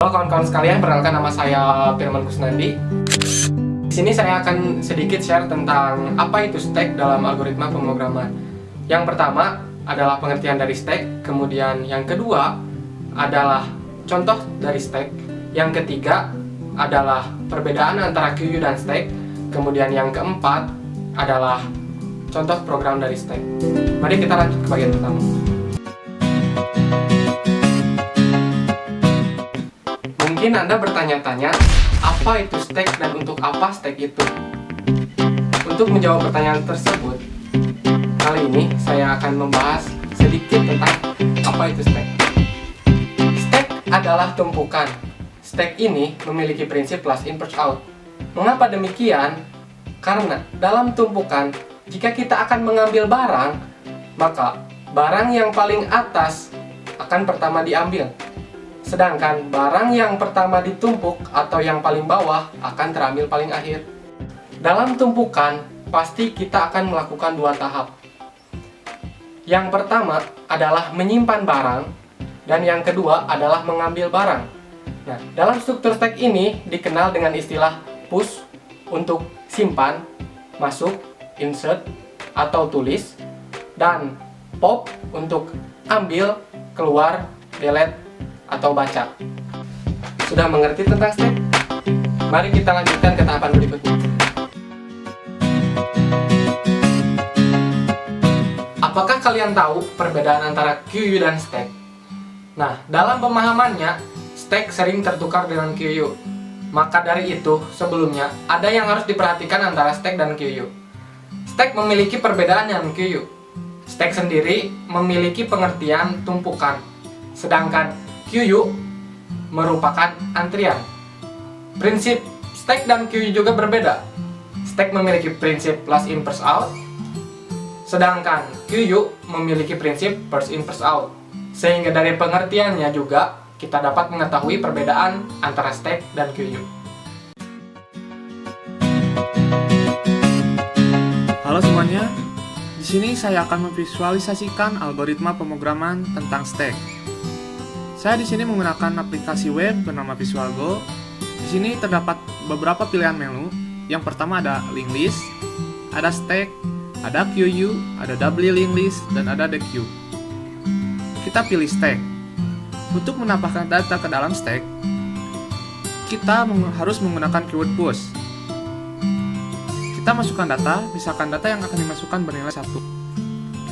Halo kawan-kawan sekalian, perkenalkan nama saya Firman Kusnandi. Di sini saya akan sedikit share tentang apa itu stack dalam algoritma pemrograman. Yang pertama adalah pengertian dari stack, kemudian yang kedua adalah contoh dari stack, yang ketiga adalah perbedaan antara QU dan stack, kemudian yang keempat adalah contoh program dari stack. Mari kita lanjut ke bagian pertama. Mungkin Anda bertanya-tanya, apa itu stack dan untuk apa stack itu? Untuk menjawab pertanyaan tersebut, kali ini saya akan membahas sedikit tentang apa itu stack. Stack adalah tumpukan. Stack ini memiliki prinsip last in first out. Mengapa demikian? Karena dalam tumpukan, jika kita akan mengambil barang, maka barang yang paling atas akan pertama diambil. Sedangkan barang yang pertama ditumpuk atau yang paling bawah akan terambil paling akhir. Dalam tumpukan, pasti kita akan melakukan dua tahap. Yang pertama adalah menyimpan barang, dan yang kedua adalah mengambil barang. Nah, dalam struktur stack ini dikenal dengan istilah push untuk simpan, masuk, insert, atau tulis, dan pop untuk ambil, keluar, delete, atau baca. Sudah mengerti tentang stack? Mari kita lanjutkan ke tahapan berikutnya. Apakah kalian tahu perbedaan antara QU dan stack? Nah, dalam pemahamannya, stack sering tertukar dengan QU. Maka dari itu, sebelumnya, ada yang harus diperhatikan antara stack dan QU. Stack memiliki perbedaan dengan QU. Stack sendiri memiliki pengertian tumpukan, sedangkan QU merupakan antrian. Prinsip stack dan QU juga berbeda. Stack memiliki prinsip last in first out, sedangkan QU memiliki prinsip first in first out. Sehingga dari pengertiannya juga kita dapat mengetahui perbedaan antara stack dan QU. Halo semuanya, di sini saya akan memvisualisasikan algoritma pemrograman tentang stack. Saya di sini menggunakan aplikasi web bernama VisualGo. Di sini terdapat beberapa pilihan menu. Yang pertama ada linked list, ada stack, ada QU, ada doubly linked list, dan ada the queue. Kita pilih stack. Untuk menambahkan data ke dalam stack, kita harus menggunakan keyword push. Kita masukkan data, misalkan data yang akan dimasukkan bernilai 1.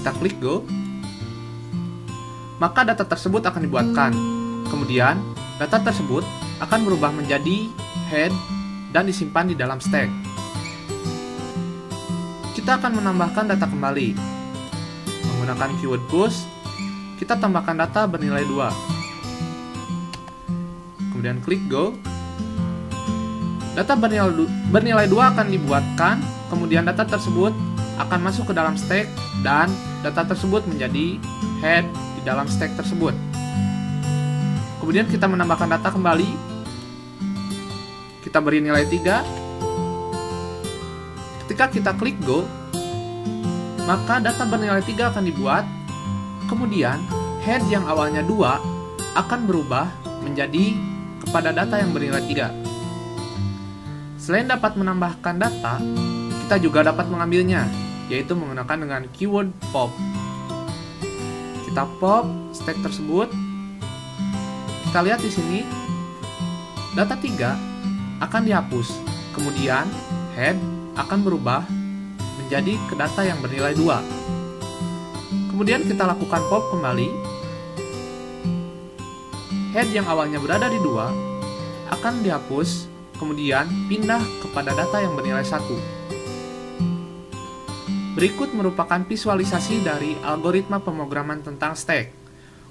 Kita klik go. Maka data tersebut akan dibuatkan. Kemudian, data tersebut akan berubah menjadi head dan disimpan di dalam stack. Kita akan menambahkan data kembali. Menggunakan keyword push, kita tambahkan data bernilai 2. Kemudian klik go. Data bernilai 2 akan dibuatkan, kemudian data tersebut akan masuk ke dalam stack dan data tersebut menjadi head dalam stack tersebut. Kemudian kita menambahkan data kembali. Kita beri nilai 3. Ketika kita klik go, maka data bernilai 3 akan dibuat. Kemudian head yang awalnya 2 akan berubah menjadi kepada data yang bernilai 3. Selain dapat menambahkan data, kita juga dapat mengambilnya, yaitu menggunakan dengan keyword pop. Kita pop stack tersebut. Kita lihat di sini, data 3 akan dihapus. Kemudian head akan berubah menjadi ke data yang bernilai 2. Kemudian kita lakukan pop kembali. Head yang awalnya berada di 2 akan dihapus, kemudian pindah kepada data yang bernilai 1. Berikut merupakan visualisasi dari algoritma pemrograman tentang stack.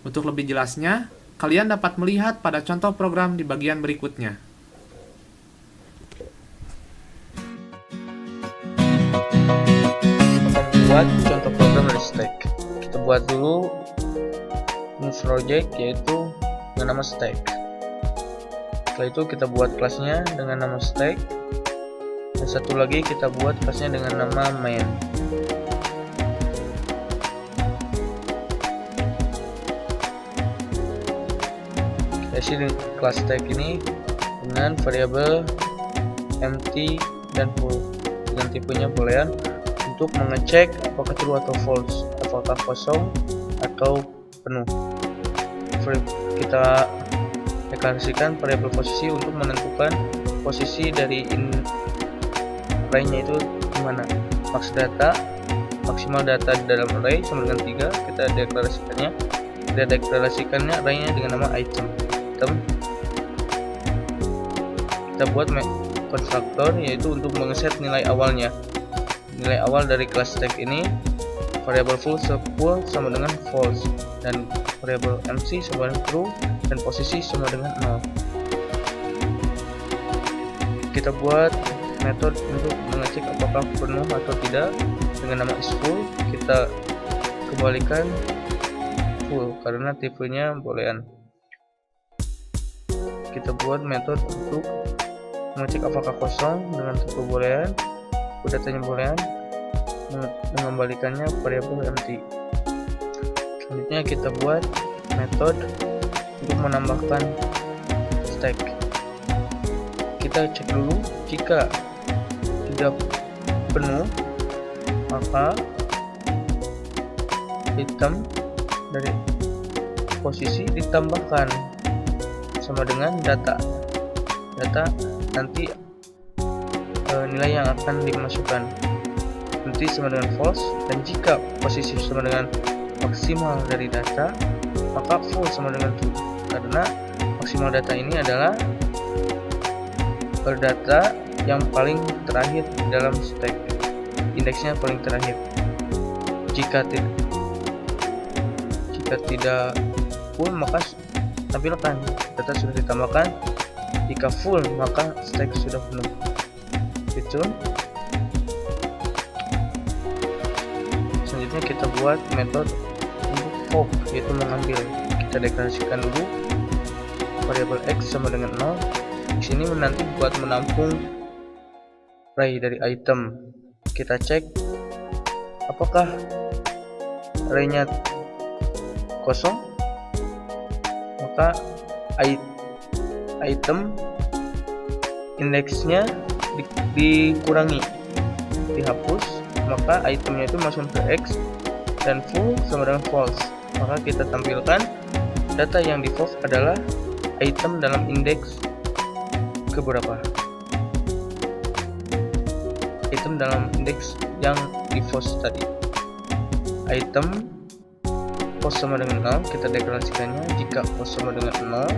Untuk lebih jelasnya, kalian dapat melihat pada contoh program di bagian berikutnya. Buat contoh program dari stack. Kita buat dulu project, yaitu dengan nama stack. Setelah itu kita buat kelasnya dengan nama stack. Dan satu lagi kita buat kelasnya dengan nama main. isi kelas tag ini dengan variabel empty dan full dengan tipenya boolean untuk mengecek apakah true atau false, apakah kosong atau penuh. Kita deklarasikan variabel posisi untuk menentukan posisi dari array-nya itu dimana. Max data, maksimal data di dalam array sama dengan 3. Kita deklarasikannya array-nya dengan nama item. Kita buat konstruktor yaitu untuk mengeset nilai awalnya. Nilai awal dari kelas tag ini variabel full sama dengan false, dan variabel MC sama dengan true, dan posisi sama dengan 0. Kita buat metode untuk mengecek apakah penuh atau tidak dengan nama isFull. Kita kembalikan full karena tipenya boolean. Kita buat metode untuk mengecek apakah kosong dengan tipe boolean, datanya boolean, mengembalikannya variabel empty. Selanjutnya kita buat metode untuk menambahkan stack. Kita cek dulu, jika tidak penuh maka item dari posisi ditambahkan sama dengan data nanti nilai yang akan dimasukkan nanti sama dengan false, dan jika posisi sama dengan maksimal dari data maka full sama dengan true, karena maksimal data ini adalah data yang paling terakhir di dalam stack, indeksnya paling terakhir. Jika tidak full maka tampilkan data sudah ditambahkan, jika full maka stack sudah penuh. Itu. Selanjutnya kita buat metode untuk pop, yaitu mengambil. Kita deklarasikan dulu variabel x sama dengan 0. Di sini nanti buat menampung array dari item. Kita cek apakah array-nya kosong, maka item indeksnya dikurangi, dihapus, maka itemnya itu masuk ke x, dan full sama dengan false, maka kita tampilkan data yang di false adalah item dalam indeks keberapa, item dalam indeks yang di false tadi. Item false sama dengan 0, kita deklarasikannya. Jika false sama dengan 0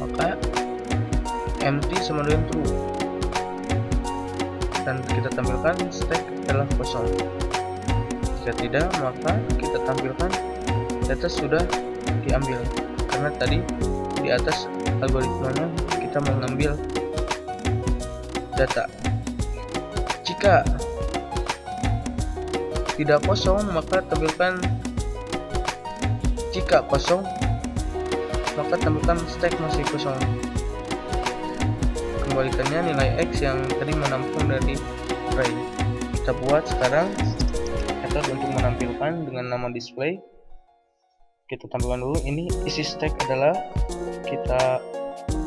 maka empty sama dengan true, dan kita tampilkan stack adalah kosong. Jika tidak maka kita tampilkan data sudah diambil, karena tadi di atas algoritmanya kita mengambil data. Jika tidak kosong maka tampilkan, jika kosong maka tampilkan stack masih kosong. Kembalikannya nilai x yang tadi menampung dari array. Kita buat sekarang metode untuk menampilkan dengan nama display. Kita tampilkan dulu, ini isi stack adalah kita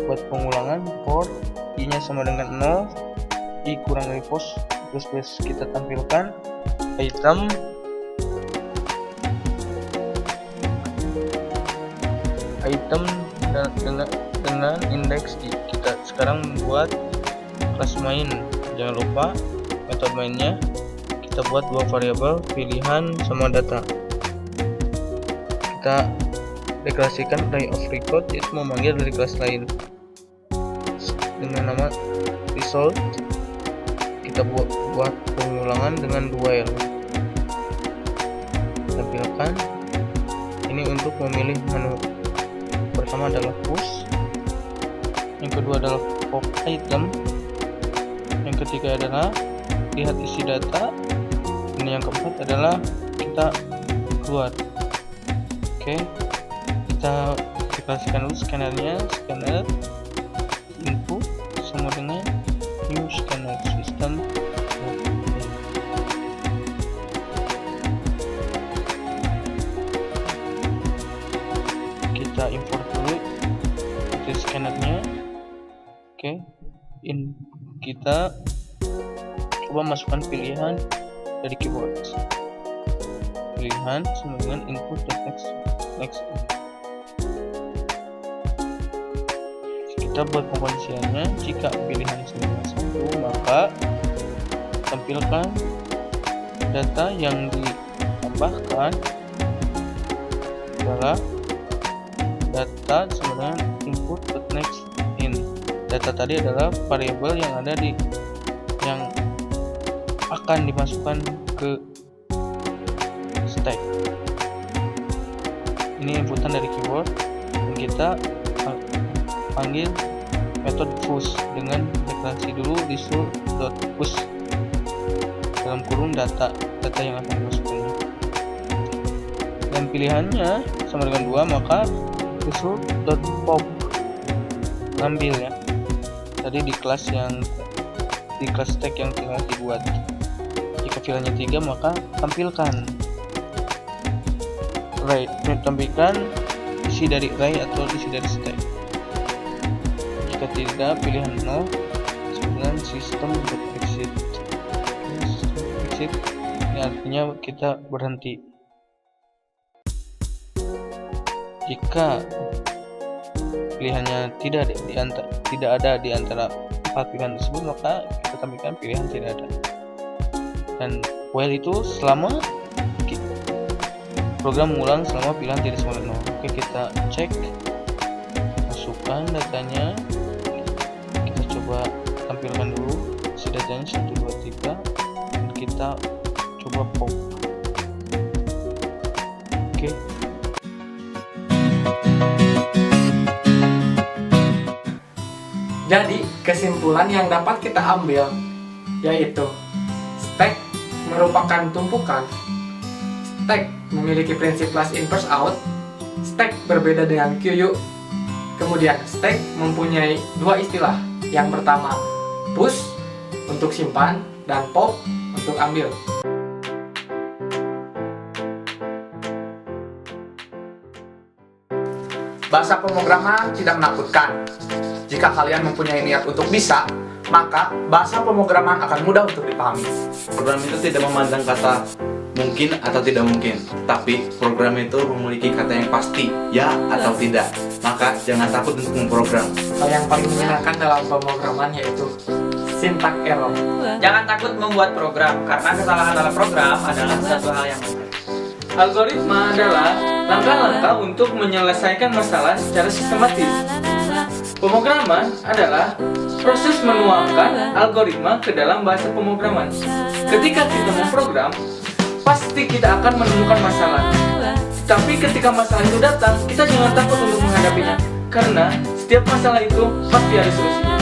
buat pengulangan for i nya sama dengan 0, i kurang dari post plus kita tampilkan item dengan indeks i. Kita sekarang buat kelas main, jangan lupa metode mainnya kita buat dua variabel pilihan sama data. Kita deklarasikan array of record, yaitu memanggil dari kelas lain dengan nama result. Kita buat pengulangan dengan dual. Tampilkan ini untuk memilih menu. Pertama adalah push, yang kedua adalah pop item, yang ketiga adalah lihat isi data, ini yang keempat adalah kita keluar. Oke, kita deklarasikan dulu scannernya. Scanner input sama dengan new scanner system. Kita import dulu kita coba masukkan pilihan dari keyboard. Pilihan sama dengan input dan next. Kita buat pengkondisiannya. Jika pilihan sama dengan 1, maka tampilkan data yang ditambahkan adalah data sama dengan input next in. Data tadi adalah variabel yang ada di yang akan dimasukkan ke stack. Ini inputan dari keyboard dan kita panggil metode push dengan deklarasi dulu result.push dalam kurung data yang akan dimasukkan. Dan pilihannya sama dengan 2, maka result.pop ngambil ya. Tadi di kelas stack yang telah dibuat. Jika pilihannya 3, maka tampilkan isi dari array atau isi dari stack. Jika tidak, pilihan 0 dengan system.exit. Ini artinya kita berhenti. Jika pilihannya tidak ada di antara 4 pilihan tersebut, maka kita tampilkan pilihan tidak ada. Dan while itu selama program mengulang selama pilihan tidak sama dengan 0. Oke, kita cek, masukkan datanya, kita coba tampilkan dulu isi datanya 1, 2, 3, dan kita coba pop. Oke. Jadi, kesimpulan yang dapat kita ambil yaitu stack merupakan tumpukan. Stack memiliki prinsip last in first out. Stack berbeda dengan queue. Kemudian stack mempunyai 2 istilah. Yang pertama push untuk simpan dan pop untuk ambil. Bahasa pemrograman tidak menakutkan. Jika kalian mempunyai niat untuk bisa, maka bahasa pemrograman akan mudah untuk dipahami. Program itu tidak memandang kata mungkin atau tidak mungkin, tapi program itu memiliki kata yang pasti, ya atau tidak. Maka jangan takut untuk memprogram. Hal yang paling menyenangkan dalam pemrograman yaitu syntax error. Jangan takut membuat program, karena kesalahan dalam program adalah satu hal yang mudah. Algoritma adalah langkah-langkah untuk menyelesaikan masalah secara sistematis. Pemrograman adalah proses menuangkan algoritma ke dalam bahasa pemrograman. Ketika kita memprogram, pasti kita akan menemukan masalah. Tapi ketika masalah itu datang, kita jangan takut untuk menghadapinya, karena setiap masalah itu pasti ada solusinya.